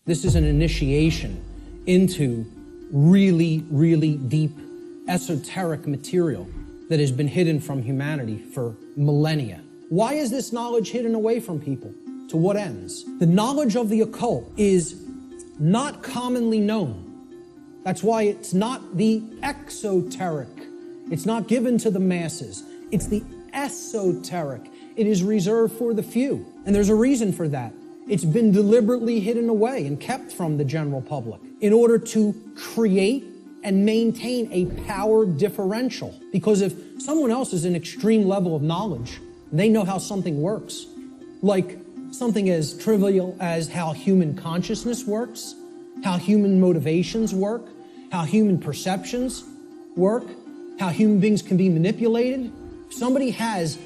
This is an initiation into really, really deep esoteric material that has been hidden from humanity for millennia. Why is this knowledge hidden away from people? To what ends? The knowledge of the occult is not commonly known. That's why it's not the exoteric. It's not given to the masses. It's the esoteric. It is reserved for the few. And there's a reason for that. It's been deliberately hidden away and kept from the general public in order to create and maintain a power differential. Because if someone else is an extreme level of knowledge, they know how something works. Like something as trivial as how human consciousness works, how human motivations work, how human perceptions work, how human beings can be manipulated. Somebody has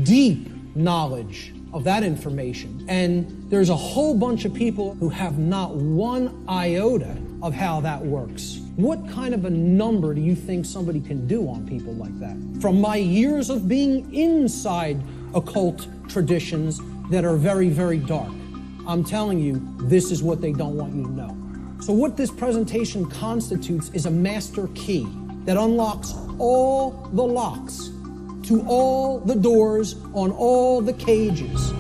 deep knowledge of that information, and there's a whole bunch of people who have not one iota of how that works. What kind of a number do you think somebody can do on people like that? From my years of being inside occult traditions that are very, very dark, I'm telling you, this is what they don't want you to know. So what this presentation constitutes is a master key that unlocks all the locks to all the doors on all the cages.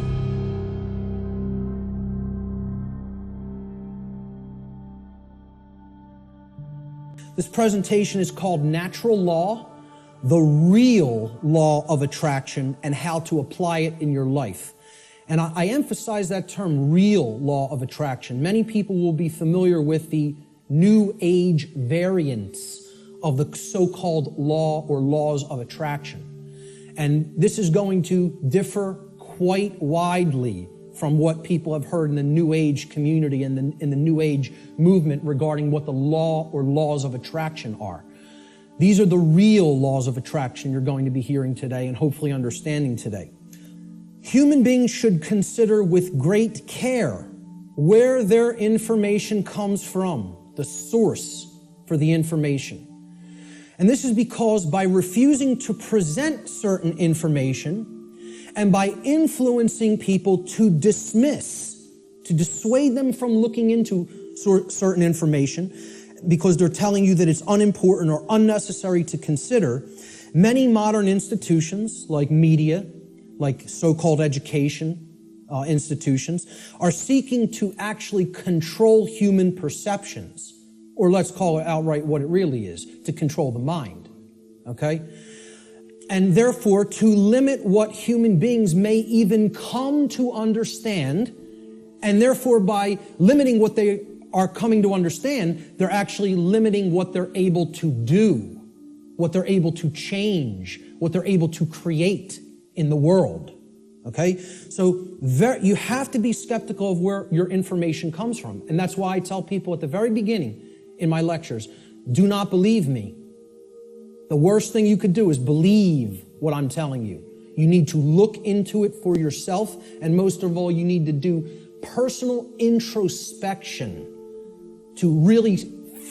This presentation is called Natural Law, the Real Law of Attraction, and How to Apply It in Your Life. And I emphasize that term, real law of attraction. Many people will be familiar with the New Age variants of the so-called law or laws of attraction. And this is going to differ quite widely from what people have heard in the New Age community and in the New Age movement regarding what the law or laws of attraction are. These are the real laws of attraction you're going to be hearing today and hopefully understanding today. Human beings should consider with great care where their information comes from, the source for the information. And this is because by refusing to present certain information and by influencing people to dismiss, to dissuade them from looking into certain information because they're telling you that it's unimportant or unnecessary to consider, many modern institutions like media, like so-called education institutions, are seeking to actually control human perceptions, or let's call it outright what it really is, to control the mind, okay? And therefore, to limit what human beings may even come to understand, and therefore by limiting what they are coming to understand, they're actually limiting what they're able to do, what they're able to change, what they're able to create in the world, okay? So you have to be skeptical of where your information comes from. And that's why I tell people at the very beginning in my lectures, do not believe me. The worst thing you could do is believe what I'm telling you. You need to look into it for yourself, and most of all, you need to do personal introspection to really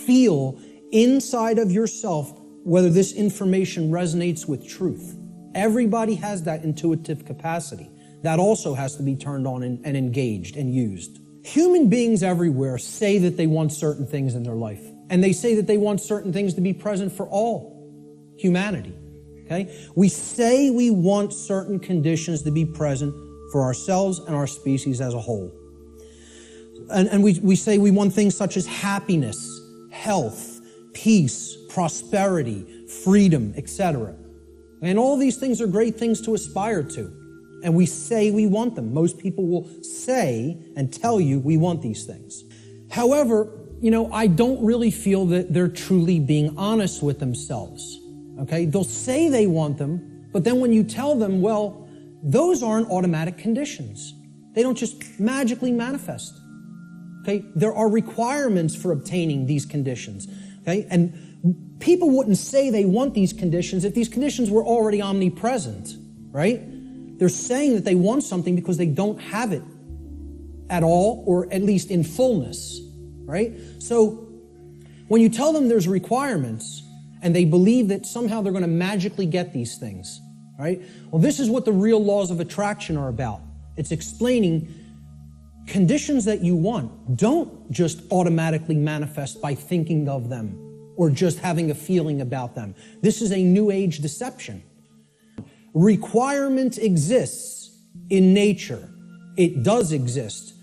feel inside of yourself whether this information resonates with truth. Everybody has that intuitive capacity. That also has to be turned on and engaged and used. Human beings everywhere say that they want certain things in their life. And they say that they want certain things to be present for all humanity. Okay? We say we want certain conditions to be present for ourselves and our species as a whole. And we say we want things such as happiness, health, peace, prosperity, freedom, etc. And all these things are great things to aspire to. And we say we want them. Most people will say and tell you we want these things. However, I don't really feel that they're truly being honest with themselves. Okay? They'll say they want them, but then when you tell them, well, those aren't automatic conditions. They don't just magically manifest. Okay? There are requirements for obtaining these conditions. Okay? And people wouldn't say they want these conditions if these conditions were already omnipresent, right? They're saying that they want something because they don't have it at all, or at least in fullness, right? So when you tell them there's requirements and they believe that somehow they're going to magically get these things, right? Well, this is what the real laws of attraction are about. It's explaining Conditions that you want don't just automatically manifest by thinking of them or just having a feeling about them. This is a New Age deception. Requirement exists in nature. It does exist.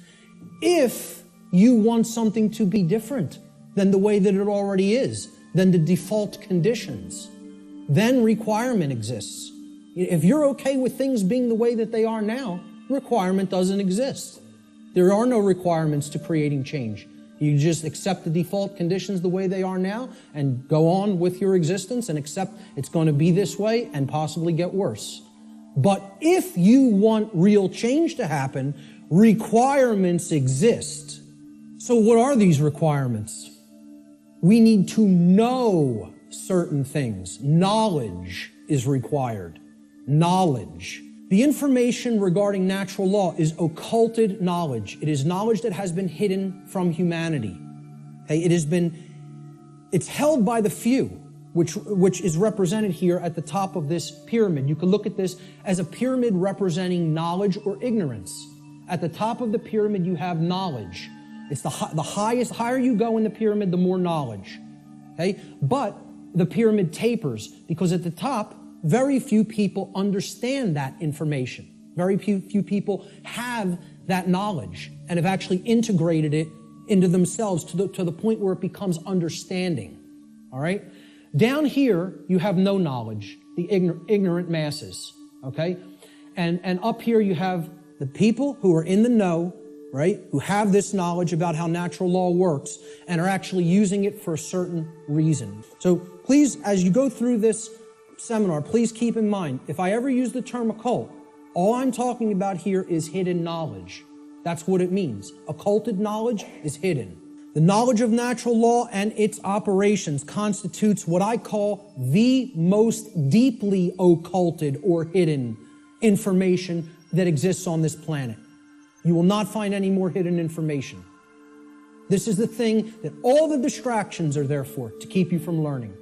If you want something to be different than the way that it already is, than the default conditions, then requirement exists. If you're okay with things being the way that they are now, requirement doesn't exist. There are no requirements to creating change. You just accept the default conditions the way they are now and go on with your existence and accept it's going to be this way and possibly get worse. But if you want real change to happen, requirements exist. So what are these requirements? We need to know certain things. Knowledge is required. Knowledge. The information regarding natural law is occulted knowledge. It is knowledge that has been hidden from humanity. Okay? It's held by the few, which is represented here at the top of this pyramid. You can look at this as a pyramid representing knowledge or ignorance. At the top of the pyramid, you have knowledge. It's the higher you go in the pyramid, the more knowledge. Okay? But the pyramid tapers because at the top, very few people understand that information. Very few people have that knowledge and have actually integrated it into themselves to the point where it becomes understanding. All right? Down here, you have no knowledge, the ignorant masses. Okay? And up here, you have the people who are in the know, right? Who have this knowledge about how natural law works and are actually using it for a certain reason. So please, as you go through this seminar, please keep in mind, if I ever use the term occult, all I'm talking about here is hidden knowledge. That's what it means. Occulted knowledge is hidden. The knowledge of natural law and its operations constitutes what I call the most deeply occulted or hidden information that exists on this planet. You will not find any more hidden information. This is the thing that all the distractions are there for, to keep you from learning.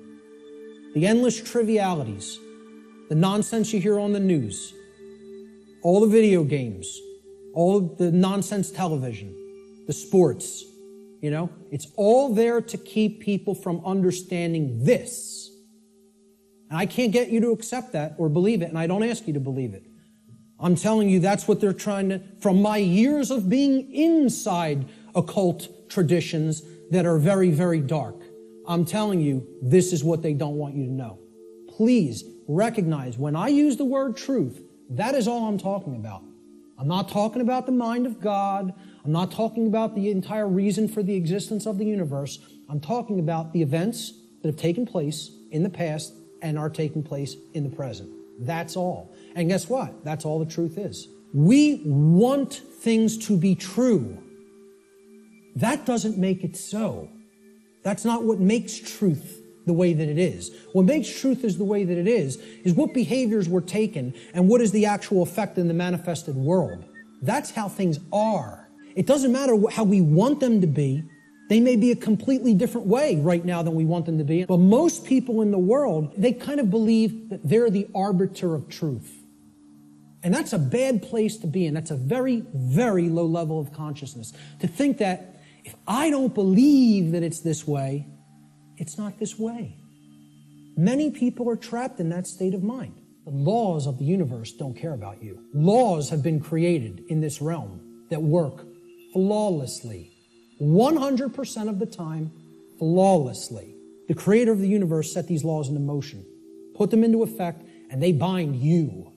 The endless trivialities, the nonsense you hear on the news, all the video games, all the nonsense television, the sports, it's all there to keep people from understanding this. And I can't get you to accept that or believe it, and I don't ask you to believe it. I'm telling you that's what they're trying to, from my years of being inside occult traditions that are very, very dark. I'm telling you, this is what they don't want you to know. Please recognize when I use the word truth, that is all I'm talking about. I'm not talking about the mind of God. I'm not talking about the entire reason for the existence of the universe. I'm talking about the events that have taken place in the past and are taking place in the present. That's all. And guess what? That's all the truth is. We want things to be true. That doesn't make it so. That's not what makes truth the way that it is. What makes truth is the way that it is what behaviors were taken and what is the actual effect in the manifested world. That's how things are. It doesn't matter how we want them to be. They may be a completely different way right now than we want them to be. But most people in the world, they kind of believe that they're the arbiter of truth. And that's a bad place to be in. That's a very, very low level of consciousness. To think that if I don't believe that it's this way, it's not this way. Many people are trapped in that state of mind. The laws of the universe don't care about you. Laws have been created in this realm that work flawlessly. 100% of the time, flawlessly. The creator of the universe set these laws into motion, put them into effect, and they bind you.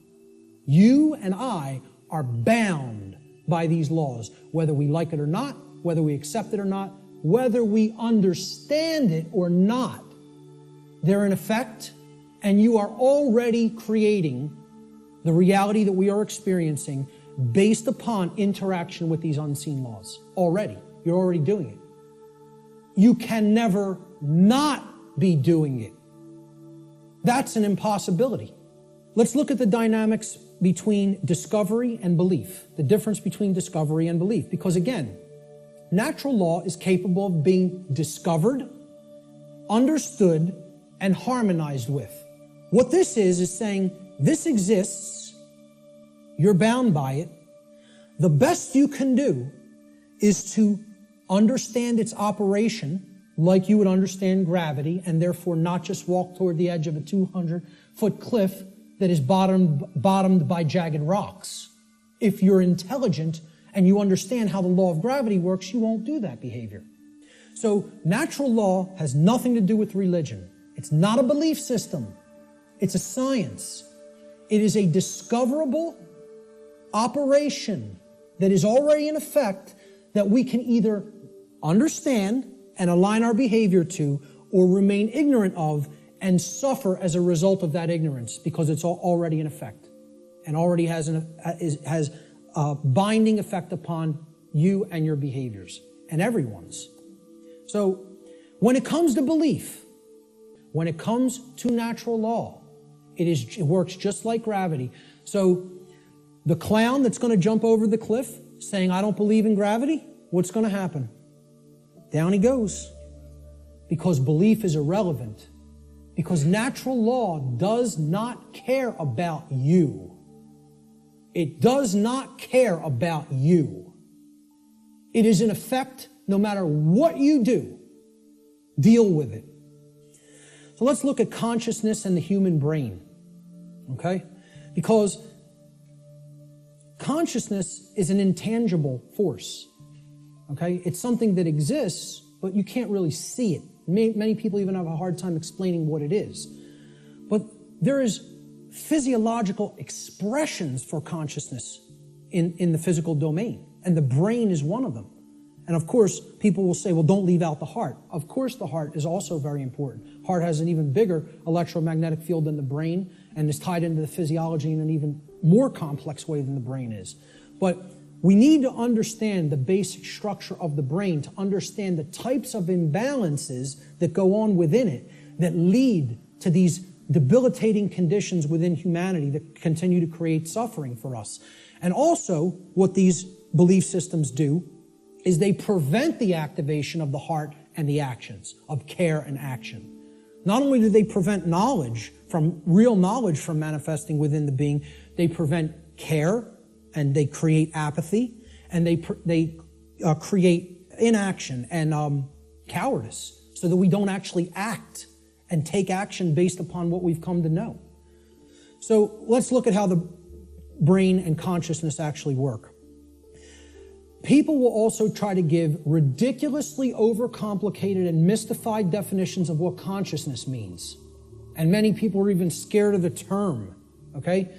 You and I are bound by these laws, whether we like it or not, whether we accept it or not, whether we understand it or not. They're in effect, and you are already creating the reality that we are experiencing based upon interaction with these unseen laws. Already. You're already doing it. You can never not be doing it. That's an impossibility. Let's look at the dynamics between discovery and belief, the difference between discovery and belief. Because again, natural law is capable of being discovered, understood, and harmonized with. What this is saying, this exists, you're bound by it. The best you can do is to understand its operation like you would understand gravity, and therefore not just walk toward the edge of a 200-foot cliff that is bottomed by jagged rocks. If you're intelligent and you understand how the law of gravity works, you won't do that behavior. So natural law has nothing to do with religion. It's not a belief system. It's a science. It is a discoverable operation that is already in effect that we can either understand and align our behavior to, or remain ignorant of and suffer as a result of that ignorance, because it's already in effect and already has a binding effect upon you and your behaviors and everyone's. So when it comes to belief, when it comes to natural law, it works just like gravity. So the clown that's going to jump over the cliff saying, I don't believe in gravity, what's going to happen? Down he goes, because belief is irrelevant, because natural law does not care about you. It does not care about you. It is in effect, no matter what you do, deal with it. So let's look at consciousness and the human brain, okay? Because consciousness is an intangible force. Okay, it's something that exists, but you can't really see it. Many people even have a hard time explaining what it is. But there is physiological expressions for consciousness in the physical domain, and the brain is one of them. And of course, people will say, well, don't leave out the heart. Of course, the heart is also very important. Heart has an even bigger electromagnetic field than the brain and is tied into the physiology in an even more complex way than the brain is. But we need to understand the basic structure of the brain to understand the types of imbalances that go on within it that lead to these debilitating conditions within humanity that continue to create suffering for us. And also, what these belief systems do is they prevent the activation of the heart and the actions, of care and action. Not only do they prevent real knowledge from manifesting within the being, they prevent care, and they create apathy, and they create inaction and cowardice, so that we don't actually act and take action based upon what we've come to know. So let's look at how the brain and consciousness actually work. People will also try to give ridiculously overcomplicated and mystified definitions of what consciousness means. And many people are even scared of the term, okay?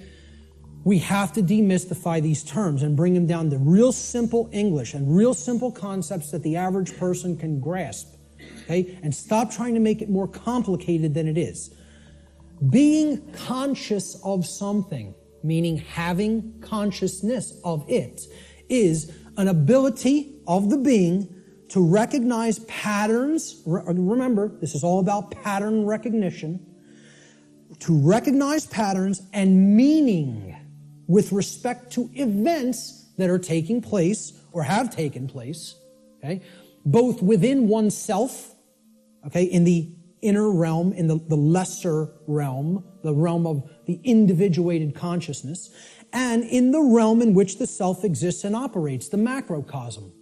We have to demystify these terms and bring them down to real simple English and real simple concepts that the average person can grasp, okay? And stop trying to make it more complicated than it is. Being conscious of something, meaning having consciousness of it, is an ability of the being to recognize patterns. Remember, this is all about pattern recognition. To recognize patterns and meaning with respect to events that are taking place or have taken place, okay, both within oneself, okay, in the inner realm, in the lesser realm, the realm of the individuated consciousness, and in the realm in which the self exists and operates, the macrocosm.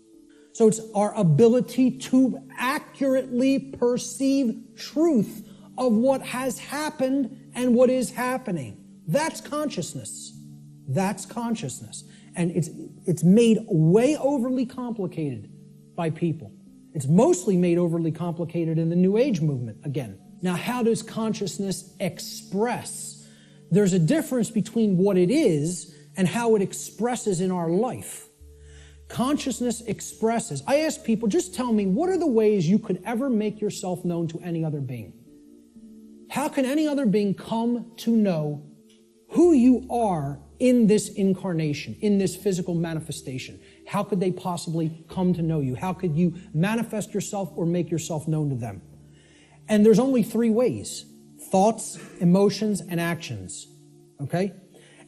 So it's our ability to accurately perceive truth of what has happened and what is happening. That's consciousness. That's consciousness. And it's made way overly complicated by people. It's mostly made overly complicated in the New Age movement, again. Now, how does consciousness express? There's a difference between what it is and how it expresses in our life. Consciousness expresses. I ask people, just tell me, what are the ways you could ever make yourself known to any other being? How can any other being come to know who you are in this incarnation, in this physical manifestation? How could they possibly come to know you? How could you manifest yourself or make yourself known to them? And there's only three ways: thoughts, emotions, and actions. Okay?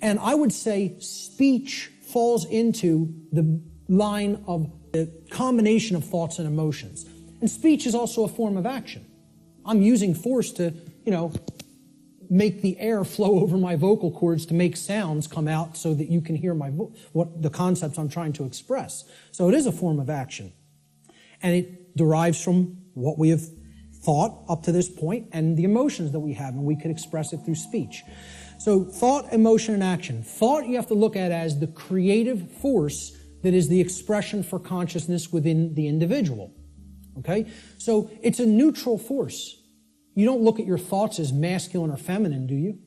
And I would say speech falls into the line of the combination of thoughts and emotions. And speech is also a form of action. I'm using force to, make the air flow over my vocal cords to make sounds come out so that you can hear what the concepts I'm trying to express. So it is a form of action. And it derives from what we have thought up to this point and the emotions that we have, and we could express it through speech. So thought, emotion, and action. Thought you have to look at as the creative force that is the expression for consciousness within the individual. Okay? So it's a neutral force. You don't look at your thoughts as masculine or feminine, do you?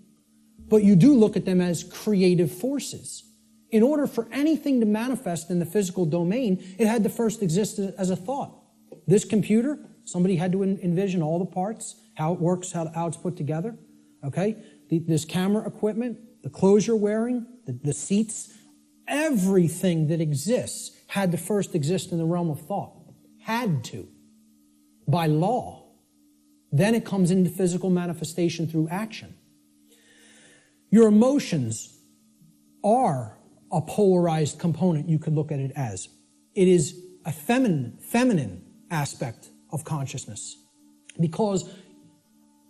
But you do look at them as creative forces. In order for anything to manifest in the physical domain, it had to first exist as a thought. This computer, somebody had to envision all the parts, how it works, how it's put together. Okay? This camera equipment, the clothes you're wearing, the seats, everything that exists had to first exist in the realm of thought. Had to. By law. Then it comes into physical manifestation through action. Your emotions are a polarized component, you could look at it as. It is a feminine aspect of consciousness. Because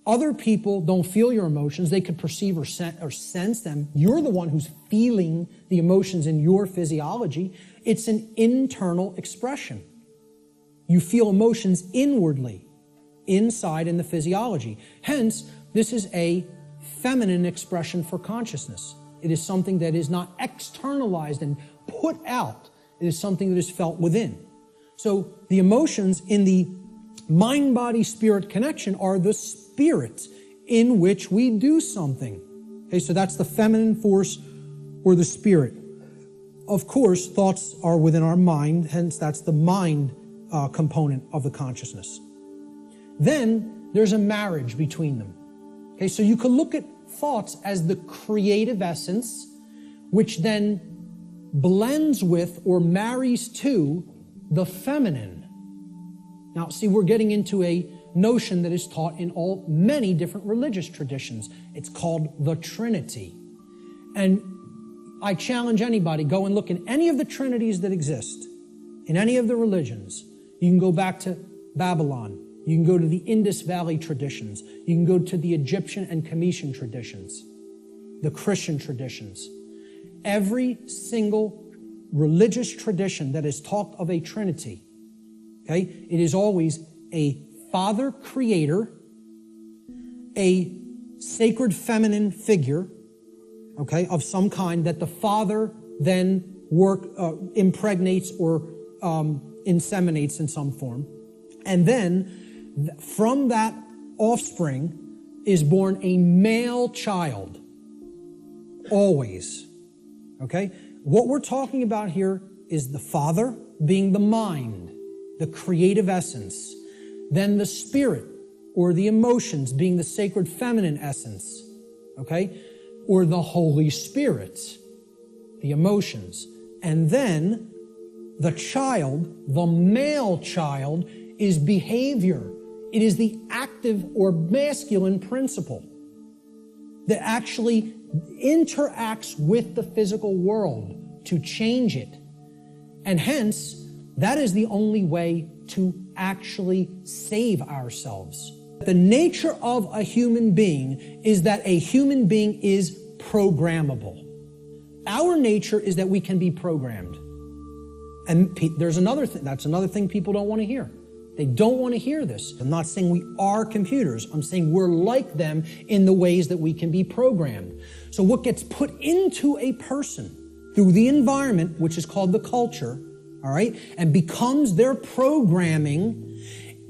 other people don't feel your emotions. They could perceive or sense them. You're the one who's feeling the emotions in your physiology. It's an internal expression. You feel emotions inwardly, inside in the physiology. Hence, this is a feminine expression for consciousness. It is something that is not externalized and put out. It is something that is felt within. So the emotions in the mind-body-spirit connection are the spirit in which we do something. Okay, so that's the feminine force or the spirit. Of course, thoughts are within our mind, hence that's the mind component of the consciousness. Then there's a marriage between them. Okay, so you can look at thoughts as the creative essence, which then blends with or marries to the feminine. Now, see, we're getting into a notion that is taught in many different religious traditions. It's called the Trinity. And I challenge anybody, go and look in any of the trinities that exist, in any of the religions. You can go back to Babylon. You can go to the Indus Valley traditions. You can go to the Egyptian and Cometian traditions, the Christian traditions. Every single religious tradition that has talked of a Trinity, okay, it is always a Father Creator, a sacred feminine figure, okay, of some kind that the Father then impregnates or inseminates in some form. And then from that offspring is born a male child. Always. Okay? What we're talking about here is the Father being the mind, the creative essence. Then the spirit or the emotions being the sacred feminine essence. Okay? Or the Holy Spirit, the emotions. And then the child, the male child, is behavior. It is the active or masculine principle that actually interacts with the physical world to change it. And hence, that is the only way to actually save ourselves. The nature of a human being is that a human being is programmable. Our nature is that we can be programmed. And there's another thing, that's another thing people don't want to hear. They don't want to hear this. I'm not saying we are computers. I'm saying we're like them in the ways that we can be programmed. So what gets put into a person through the environment, which is called the culture, all right, and becomes their programming,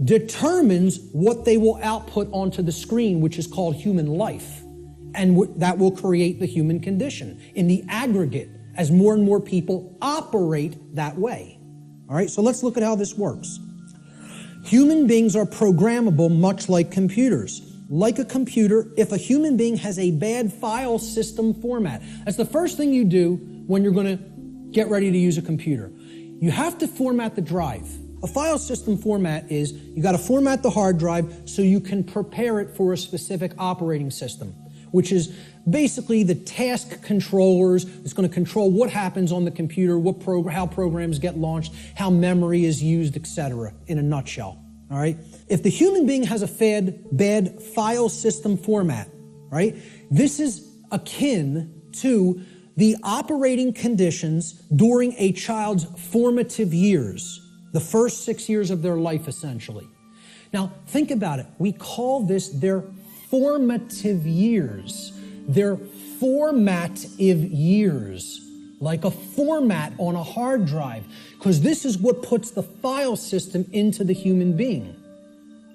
determines what they will output onto the screen, which is called human life. And that will create the human condition in the aggregate as more and more people operate that way. All right, so let's look at how this works. Human beings are programmable much like computers. Like a computer, if a human being has a bad file system format, that's the first thing you do when you're going to get ready to use a computer. You have to format the drive. A file system format is you got to format the hard drive so you can prepare it for a specific operating system, which is basically the task controllers. It's going to control what happens on the computer, how programs get launched, how memory is used, etc. in a nutshell. All right? If the human being has a bad file system format, right? This is akin to the operating conditions during a child's formative years, the first 6 years of their life, essentially. Now, think about it. We call this their formative years. Their formative years, like a format on a hard drive, because this is what puts the file system into the human being,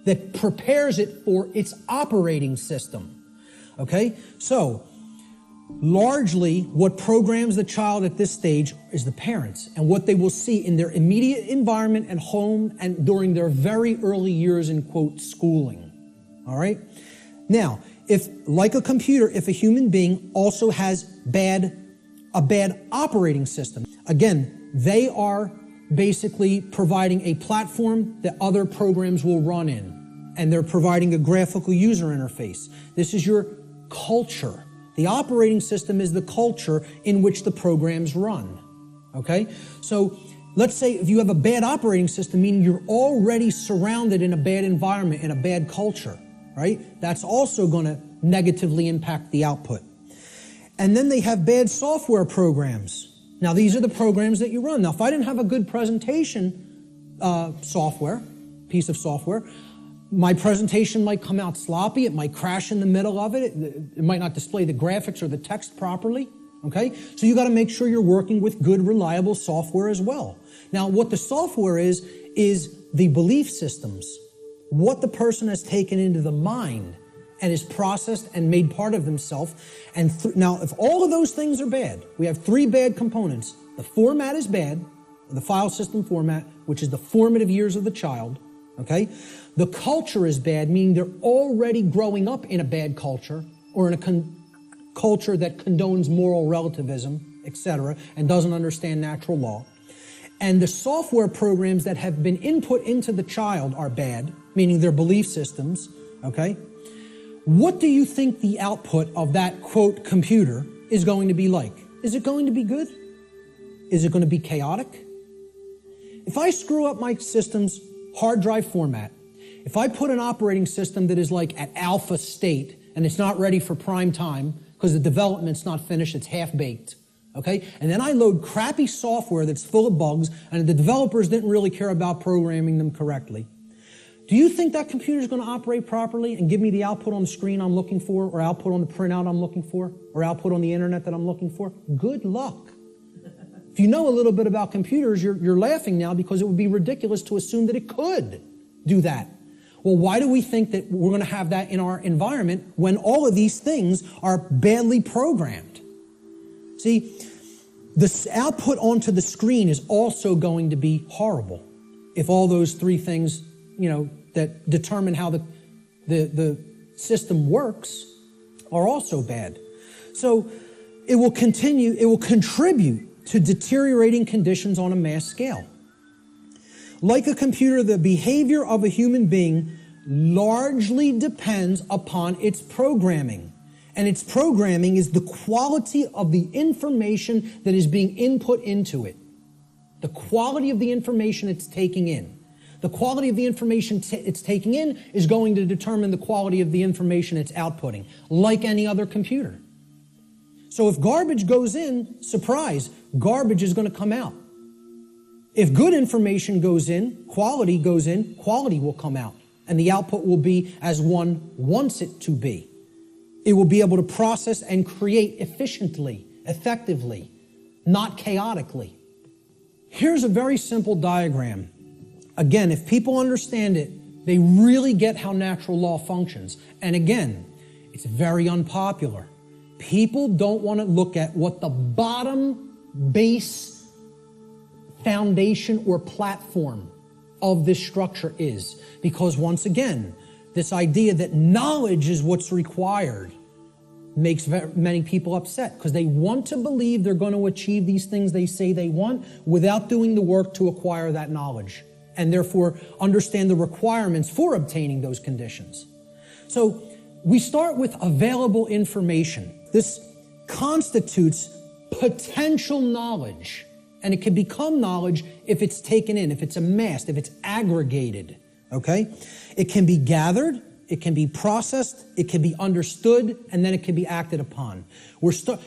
that prepares it for its operating system. Okay? So, largely, what programs the child at this stage is the parents and what they will see in their immediate environment at home and during their very early years in, quote, schooling. All right? Now, if, like a computer, if a human being also has a bad operating system, again, they are basically providing a platform that other programs will run in, and they're providing a graphical user interface. This is your culture. The operating system is the culture in which the programs run, okay? So let's say if you have a bad operating system, meaning you're already surrounded in a bad environment, in a bad culture, right? That's also going to negatively impact the output. And then they have bad software programs. Now, these are the programs that you run. Now, if I didn't have a good presentation piece of software, my presentation might come out sloppy. It might crash in the middle of it. It might not display the graphics or the text properly. Okay? So you got to make sure you're working with good, reliable software as well. Now, what the software is the belief systems, what the person has taken into the mind and is processed and made part of themselves. And now, if all of those things are bad, we have three bad components. The format is bad, the file system format, which is the formative years of the child. Okay? The culture is bad, meaning they're already growing up in a bad culture or in a culture that condones moral relativism, etc., and doesn't understand natural law. And the software programs that have been input into the child are bad, meaning their belief systems. Okay? What do you think the output of that, quote, computer is going to be like? Is it going to be good? Is it going to be chaotic? If I screw up my system's hard drive format, if I put an operating system that is like at alpha state and it's not ready for prime time because the development's not finished, it's half-baked, okay? And then I load crappy software that's full of bugs and the developers didn't really care about programming them correctly. Do you think that computer is going to operate properly and give me the output on the screen I'm looking for, or output on the printout I'm looking for, or output on the internet that I'm looking for? Good luck. If you know a little bit about computers, you're laughing now because it would be ridiculous to assume that it could do that. Well, why do we think that we're going to have that in our environment when all of these things are badly programmed? See, the output onto the screen is also going to be horrible if all those three things, that determine how the system works are also bad. So it will contribute to deteriorating conditions on a mass scale. Like a computer, the behavior of a human being largely depends upon its programming. And its programming is the quality of the information that is being input into it. The quality of the information it's taking in. The quality of the information it's taking in is going to determine the quality of the information it's outputting, like any other computer. So if garbage goes in, surprise, garbage is going to come out. If good information goes in, quality will come out. And the output will be as one wants it to be. It will be able to process and create efficiently, effectively, not chaotically. Here's a very simple diagram. Again, if people understand it, they really get how natural law functions. And again, it's very unpopular. People don't want to look at what the bottom base foundation or platform of this structure is. Because once again, this idea that knowledge is what's required makes many people upset because they want to believe they're going to achieve these things they say they want without doing the work to acquire that knowledge, and therefore understand the requirements for obtaining those conditions. So we start with available information. This constitutes potential knowledge, and it can become knowledge if it's taken in, if it's amassed, if it's aggregated, okay? It can be gathered, it can be processed, it can be understood, and then it can be acted upon.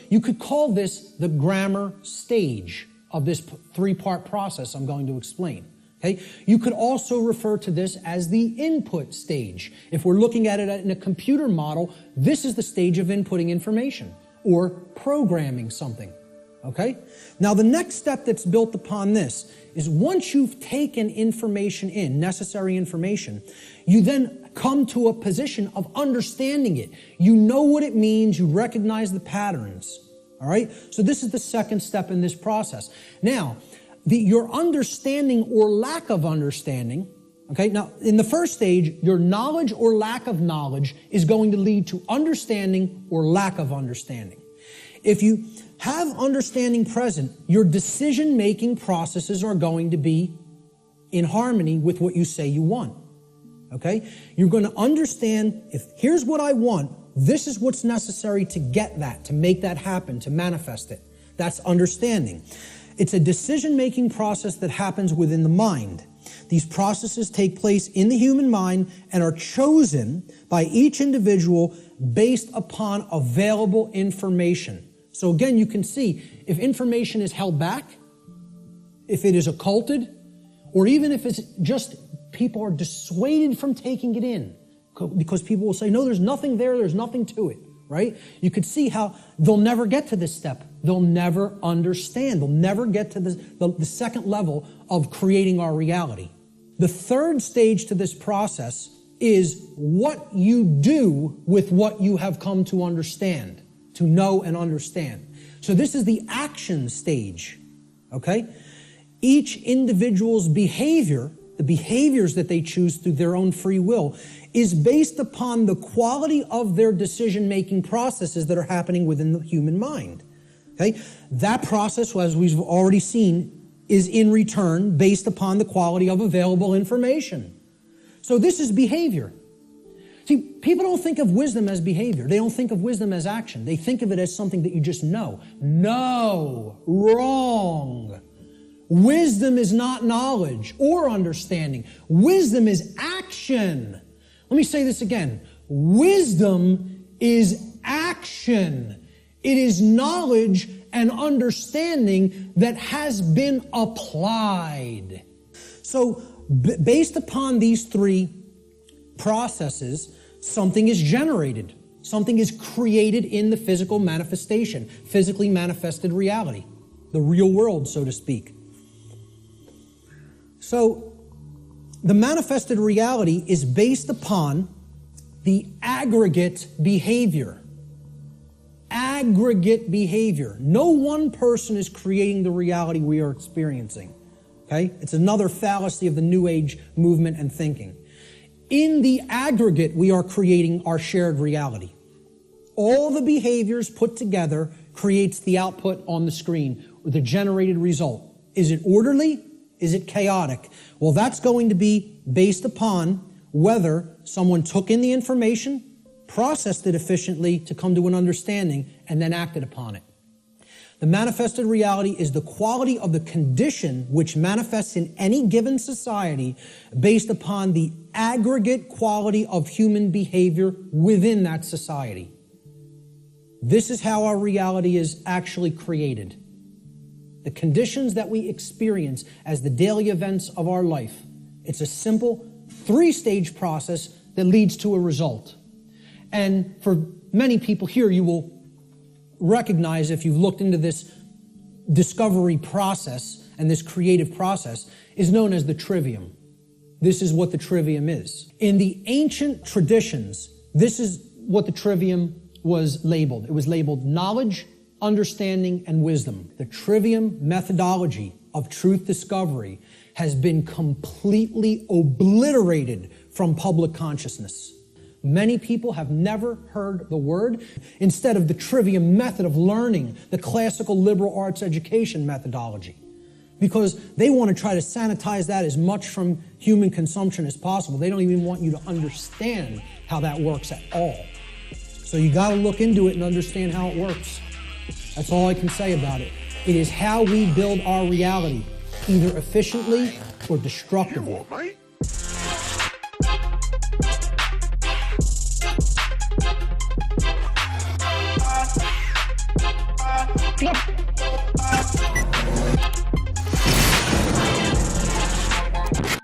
You could call this the grammar stage of this three-part process I'm going to explain. Okay? You could also refer to this as the input stage. If we're looking at it in a computer model, this is the stage of inputting information or programming something. Okay? Now, the next step that's built upon this is once you've taken information in, necessary information, you then come to a position of understanding it. You know what it means, you recognize the patterns. All right? So this is the second step in this process. Now, your understanding or lack of understanding, okay? Now, in the first stage, your knowledge or lack of knowledge is going to lead to understanding or lack of understanding. If you have understanding present, your decision-making processes are going to be in harmony with what you say you want, okay? You're going to understand, if here's what I want, this is what's necessary to get that, to make that happen, to manifest it. That's understanding. It's a decision-making process that happens within the mind. These processes take place in the human mind and are chosen by each individual based upon available information. So again, you can see if information is held back, if it is occulted, or even if it's just people are dissuaded from taking it in because people will say, no, there's nothing there, there's nothing to it. Right? You could see how they'll never get to this step. They'll never understand. They'll never get to the second level of creating our reality. The third stage to this process is what you do with what you have come to understand, to know and understand. So this is the action stage, okay? Each individual's behavior, the behaviors that they choose through their own free will, is based upon the quality of their decision-making processes that are happening within the human mind. Okay? That process, as we've already seen, is in return based upon the quality of available information. So this is behavior. See, people don't think of wisdom as behavior. They don't think of wisdom as action. They think of it as something that you just know. No, wrong. Wisdom is not knowledge or understanding. Wisdom is action. Let me say this again. Wisdom is action. It is knowledge and understanding that has been applied. So, based upon these three processes, something is generated. Something is created in the physical manifestation, physically manifested reality, the real world, so to speak. So, the manifested reality is based upon the aggregate behavior. Aggregate behavior. No one person is creating the reality we are experiencing. Okay? It's another fallacy of the New Age movement and thinking. In the aggregate, we are creating our shared reality. All the behaviors put together creates the output on the screen, or the generated result. Is it orderly? Is it chaotic? Well, that's going to be based upon whether someone took in the information, processed it efficiently to come to an understanding, and then acted upon it. The manifested reality is the quality of the condition which manifests in any given society based upon the aggregate quality of human behavior within that society. This is how our reality is actually created. The conditions that we experience as the daily events of our life. It's a simple three-stage process that leads to a result. And for many people here, you will recognize, if you've looked into this discovery process and this creative process, is known as the trivium. This is what the trivium is. In the ancient traditions, this is what the trivium was labeled. It was labeled knowledge, understanding, and wisdom. The trivium methodology of truth discovery has been completely obliterated from public consciousness. Many people have never heard the word. Instead of the trivium method of learning, the classical liberal arts education methodology, because they want to try to sanitize that as much from human consumption as possible. They don't even want you to understand how that works at all. So you got to look into it and understand how it works. That's all I can say about it. It is how we build our reality, either efficiently or destructively.